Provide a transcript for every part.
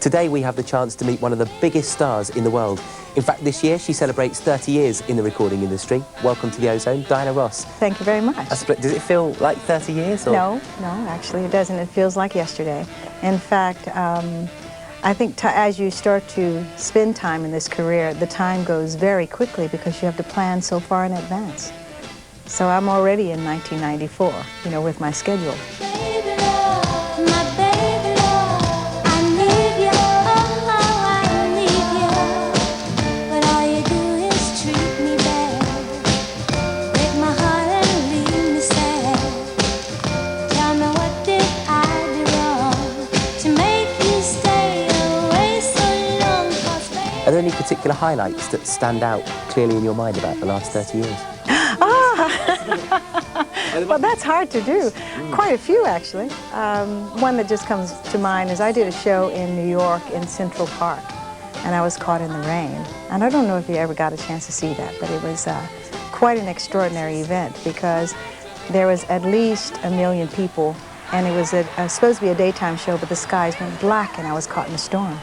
Today we have the chance to meet one of the biggest stars in the world. In fact, this year she celebrates 30 years in the recording industry. Welcome to the Ozone, Diana Ross. Thank you very much. Does it feel like 30 years? Or? No, actually it doesn't. It feels like yesterday. In fact, I think as you start to spend time in this career, the time goes very quickly because you have to plan so far in advance. So I'm already in 1994, you know, with my schedule. Are there any particular highlights that stand out clearly in your mind about the last 30 years? Well, that's hard to do. Quite a few, actually. One that just comes to mind is I did a show in New York in Central Park, and I was caught in the rain. And I don't know if you ever got a chance to see that, but it was quite an extraordinary event because there was at least 1 million people, and it was supposed to be a daytime show, but the skies went black and I was caught in a storm.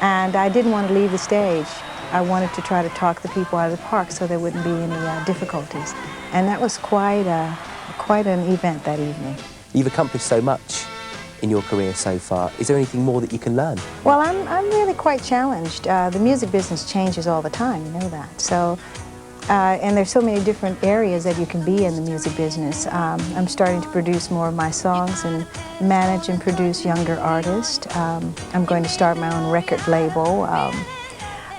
And I didn't want to leave the stage. I wanted to try to talk the people out of the park so there wouldn't be any difficulties. And that was quite an event that evening. You've accomplished so much in your career so far. Is there anything more that you can learn? Well, I'm really quite challenged. The music business changes all the time, you know that. So, and there's so many different areas that you can be in the music business. I'm starting to produce more of my songs and manage and produce younger artists. I'm going to start my own record label.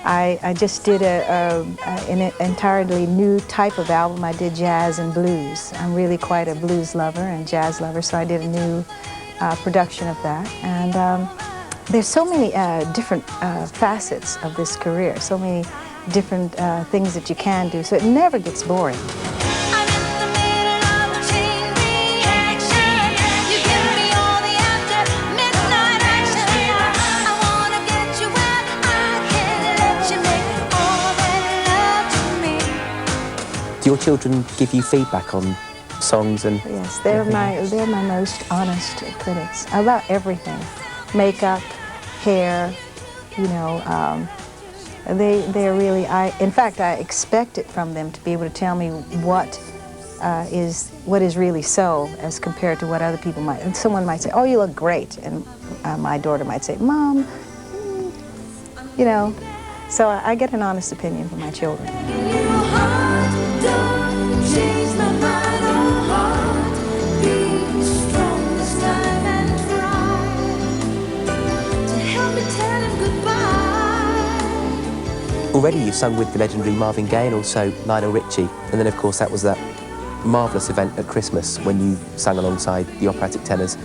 I just did an entirely new type of album. I did jazz and blues. I'm really quite a blues lover and jazz lover, so I did a new production of that. And there's so many different facets of this career, so many different things that you can do, so it never gets boring. Do your children give you feedback on songs and? Yes, they're my most honest critics about everything, makeup, hair, you know. They're really, in fact, I expect it from them to be able to tell me what is really so as compared to what other people might. And someone might say, "Oh, you look great," and my daughter might say, "Mom, you know." So I get an honest opinion from my children. Already you've sung with the legendary Marvin Gaye and also Lionel Richie, and then of course that was that marvellous event at Christmas when you sang alongside the operatic tenors,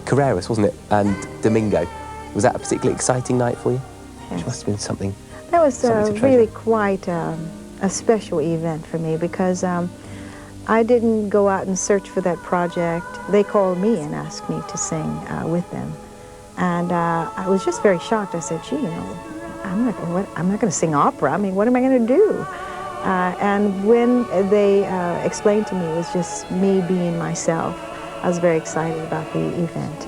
Carreras, wasn't it, and Domingo. Was that a particularly exciting night for you? Yes. It must have been something. That was really quite a special event for me because I didn't go out and search for that project. They called me and asked me to sing with them, and I was just very shocked. I said, "Gee, you know, I'm not going to sing opera. I mean, what am I going to do?" And when they explained to me it was just me being myself, I was very excited about the event.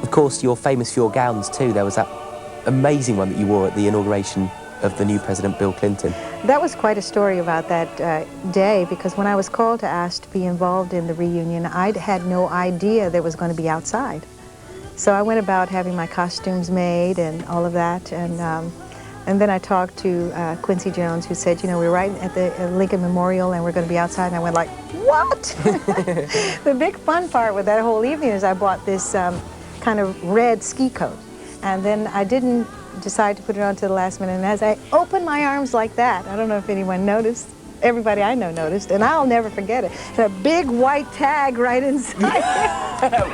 Of course, you're famous for your gowns too. There was that amazing one that you wore at the inauguration of the new President, Bill Clinton. That was quite a story about that day, because when I was called to ask to be involved in the reunion, I had no idea that it was going to be outside. So I went about having my costumes made and all of that, and then I talked to Quincy Jones, who said, you know, we're right at the Lincoln Memorial and we're going to be outside, and I went like, what? The big fun part with that whole evening is I bought this kind of red ski coat, and then I didn't decide to put it on to the last minute, and as I opened my arms like that, I don't know if anyone noticed, everybody I know noticed, and I'll never forget it. A big white tag right inside.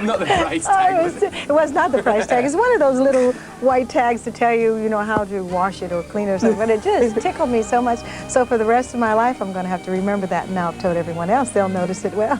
Not the price tag, was it? It was not the price tag. It's one of those little white tags to tell you, you know, how to wash it or clean it or something. But it just tickled me so much. So for the rest of my life, I'm going to have to remember that. And now I've told everyone else, they'll notice it well.